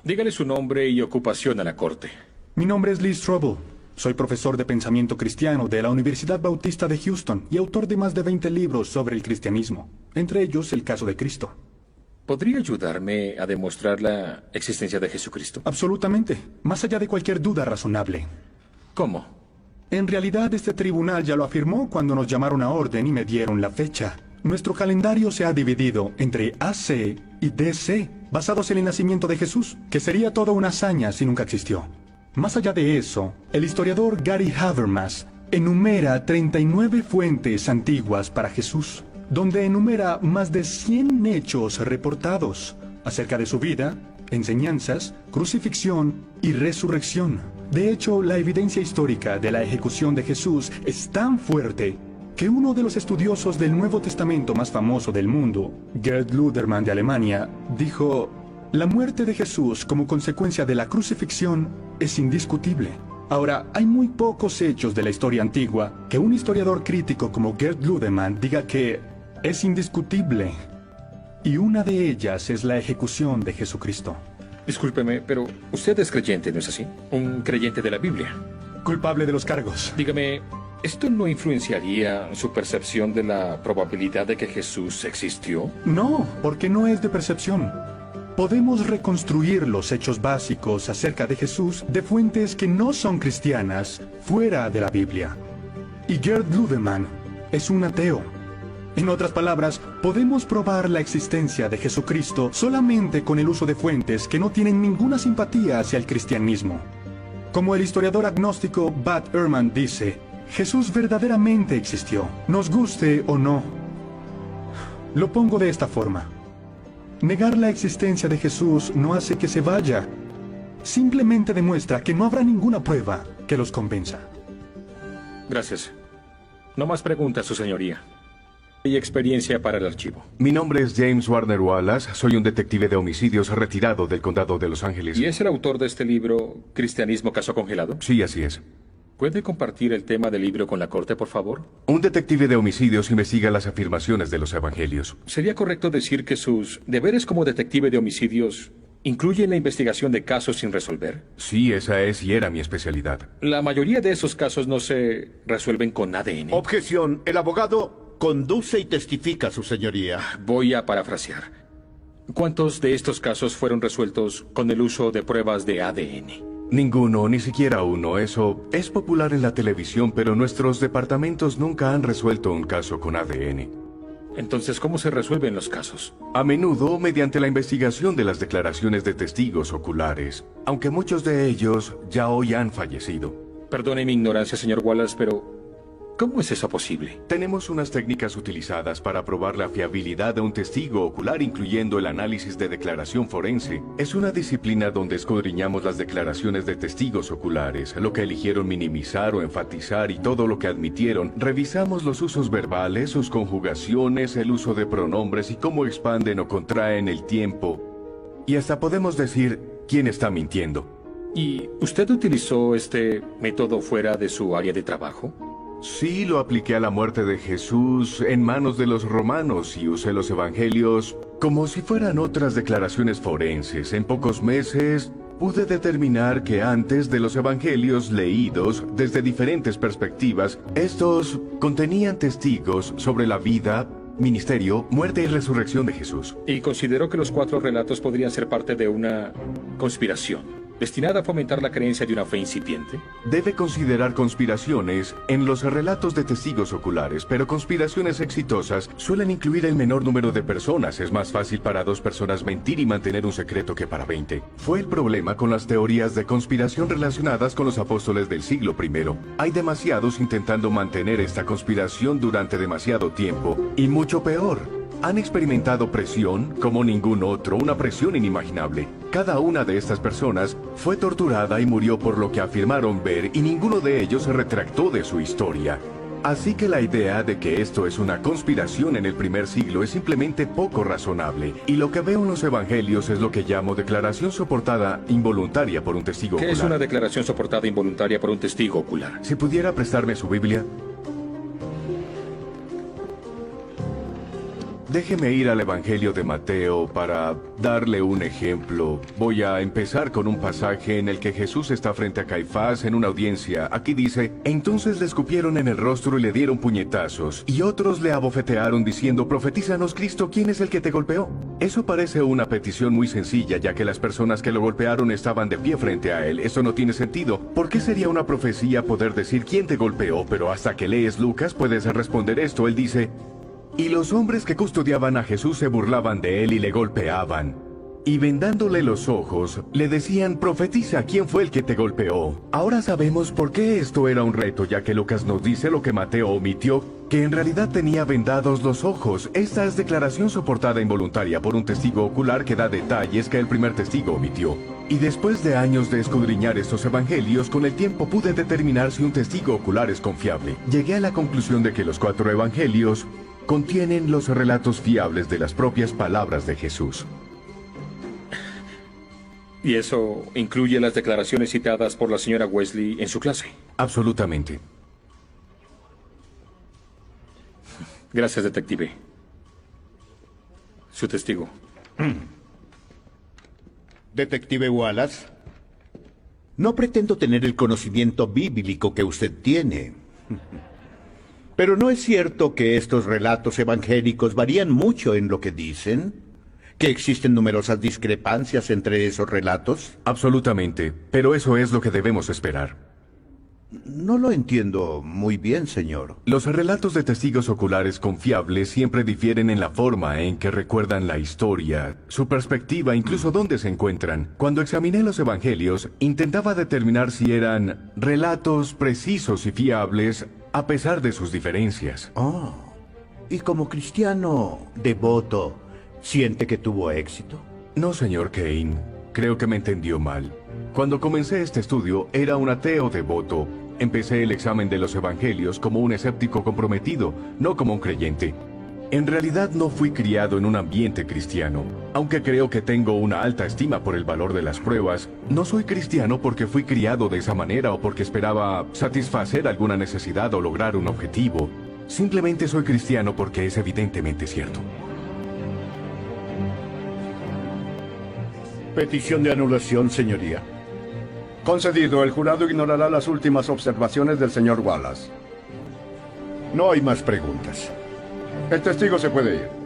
Dígale su nombre y ocupación a la corte. Mi nombre es Lee Strobel. Soy profesor de pensamiento cristiano de la Universidad Bautista de Houston y autor de más de 20 libros sobre el cristianismo, entre ellos El caso de Cristo. ¿Podría ayudarme a demostrar la existencia de Jesucristo? Absolutamente, más allá de cualquier duda razonable. ¿Cómo? En realidad, este tribunal ya lo afirmó cuando nos llamaron a orden y me dieron la fecha. Nuestro calendario se ha dividido entre AC y DC, basados en el nacimiento de Jesús, que sería toda una hazaña si nunca existió. Más allá de eso, el historiador Gary Habermas enumera 39 fuentes antiguas para Jesús, donde enumera más de 100 hechos reportados acerca de su vida, enseñanzas, crucifixión y resurrección. De hecho, la evidencia histórica de la ejecución de Jesús es tan fuerte que uno de los estudiosos del Nuevo Testamento más famoso del mundo, Gerd Ludermann de Alemania, dijo: la muerte de Jesús como consecuencia de la crucifixión es indiscutible. Ahora, hay muy pocos hechos de la historia antigua que un historiador crítico como Gerd Ludermann diga que es indiscutible. Y una de ellas es la ejecución de Jesucristo. Discúlpeme, pero usted es creyente, ¿no es así? Un creyente de la Biblia. Culpable de los cargos. Dígame, ¿esto no influenciaría su percepción de la probabilidad de que Jesús existió? No, porque no es de percepción. Podemos reconstruir los hechos básicos acerca de Jesús de fuentes que no son cristianas fuera de la Biblia. Y Gerd Ludemann es un ateo. En otras palabras, podemos probar la existencia de Jesucristo solamente con el uso de fuentes que no tienen ninguna simpatía hacia el cristianismo. Como el historiador agnóstico Bud Ehrman dice, Jesús verdaderamente existió, nos guste o no. Lo pongo de esta forma. Negar la existencia de Jesús no hace que se vaya. Simplemente demuestra que no habrá ninguna prueba que los convenza. Gracias. No más preguntas, su señoría. Y experiencia para el archivo. Mi nombre es James Warner Wallace. Soy un detective de homicidios retirado del condado de Los Ángeles. ¿Y es el autor de este libro, Cristianismo Caso Congelado? Sí, así es. ¿Puede compartir el tema del libro con la corte, por favor? Un detective de homicidios investiga las afirmaciones de los evangelios. ¿Sería correcto decir que sus deberes como detective de homicidios incluyen la investigación de casos sin resolver? Sí, esa es y era mi especialidad. La mayoría de esos casos no se resuelven con ADN. Objeción. El abogado conduce y testifica, su señoría. Voy a parafrasear. ¿Cuántos de estos casos fueron resueltos con el uso de pruebas de ADN? Ninguno, ni siquiera uno. Eso es popular en la televisión, pero nuestros departamentos nunca han resuelto un caso con ADN. Entonces, ¿cómo se resuelven los casos? A menudo mediante la investigación de las declaraciones de testigos oculares, aunque muchos de ellos ya hoy han fallecido. Perdone mi ignorancia, señor Wallace, pero ¿cómo es eso posible? Tenemos unas técnicas utilizadas para probar la fiabilidad de un testigo ocular, incluyendo el análisis de declaración forense. Es una disciplina donde escudriñamos las declaraciones de testigos oculares, lo que eligieron minimizar o enfatizar y todo lo que admitieron. Revisamos los usos verbales, sus conjugaciones, el uso de pronombres y cómo expanden o contraen el tiempo. Y hasta podemos decir quién está mintiendo. ¿Y usted utilizó este método fuera de su área de trabajo? Sí, lo apliqué a la muerte de Jesús en manos de los romanos y usé los evangelios como si fueran otras declaraciones forenses. En pocos meses pude determinar que antes de los evangelios leídos desde diferentes perspectivas, estos contenían testigos sobre la vida, ministerio, muerte y resurrección de Jesús. Y consideró que los 4 relatos podrían ser parte de una conspiración destinada a fomentar la creencia de una fe incipiente. Debe considerar conspiraciones en los relatos de testigos oculares, pero conspiraciones exitosas suelen incluir el menor número de personas. Es más fácil para 2 personas mentir y mantener un secreto que para 20. Fue el problema con las teorías de conspiración relacionadas con los apóstoles del siglo I. Hay demasiados intentando mantener esta conspiración durante demasiado tiempo. Y mucho peor, han experimentado presión como ningún otro, una presión inimaginable. Cada una de estas personas fue torturada y murió por lo que afirmaron ver, y ninguno de ellos se retractó de su historia. Así que la idea de que esto es una conspiración en el primer siglo es simplemente poco razonable. Y lo que veo en los evangelios es lo que llamo declaración soportada involuntaria por un testigo ¿Qué ocular. es una declaración soportada involuntaria por un testigo ocular? Si pudiera prestarme su Biblia. Déjeme ir al Evangelio de Mateo para darle un ejemplo. Voy a empezar con un pasaje en el que Jesús está frente a Caifás en una audiencia. Aquí dice: entonces le escupieron en el rostro y le dieron puñetazos, y otros le abofetearon diciendo: profetízanos, Cristo, ¿quién es el que te golpeó? Eso parece una petición muy sencilla, ya que las personas que lo golpearon estaban de pie frente a él. Eso no tiene sentido. ¿Por qué sería una profecía poder decir quién te golpeó? Pero hasta que lees Lucas puedes responder esto. Él dice: y los hombres que custodiaban a Jesús se burlaban de él y le golpeaban. Y vendándole los ojos, le decían: profetiza, ¿quién fue el que te golpeó? Ahora sabemos por qué esto era un reto, ya que Lucas nos dice lo que Mateo omitió, que en realidad tenía vendados los ojos. Esta es declaración soportada involuntaria por un testigo ocular que da detalles que el primer testigo omitió. Y después de años de escudriñar estos evangelios, con el tiempo pude determinar si un testigo ocular es confiable. Llegué a la conclusión de que los 4 evangelios contienen los relatos fiables de las propias palabras de Jesús. ¿Y eso incluye las declaraciones citadas por la señora Wesley en su clase? Absolutamente. Gracias, detective. Su testigo. Detective Wallace, no pretendo tener el conocimiento bíblico que usted tiene. Pero ¿no es cierto que estos relatos evangélicos varían mucho en lo que dicen? ¿Que existen numerosas discrepancias entre esos relatos? Absolutamente, pero eso es lo que debemos esperar. No lo entiendo muy bien, señor. Los relatos de testigos oculares confiables siempre difieren en la forma en que recuerdan la historia, su perspectiva, incluso dónde se encuentran. Cuando examiné los evangelios, intentaba determinar si eran relatos precisos y fiables a pesar de sus diferencias. Oh, y como cristiano devoto, ¿siente que tuvo éxito? No, señor Kane. Creo que me entendió mal. Cuando comencé este estudio, era un ateo devoto. Empecé el examen de los evangelios como un escéptico comprometido, no como un creyente. En realidad no fui criado en un ambiente cristiano. Aunque creo que tengo una alta estima por el valor de las pruebas, no soy cristiano porque fui criado de esa manera o porque esperaba satisfacer alguna necesidad o lograr un objetivo. Simplemente soy cristiano porque es evidentemente cierto. Petición de anulación, señoría. Concedido. El jurado ignorará las últimas observaciones del señor Wallace. No hay más preguntas. El testigo se puede ir.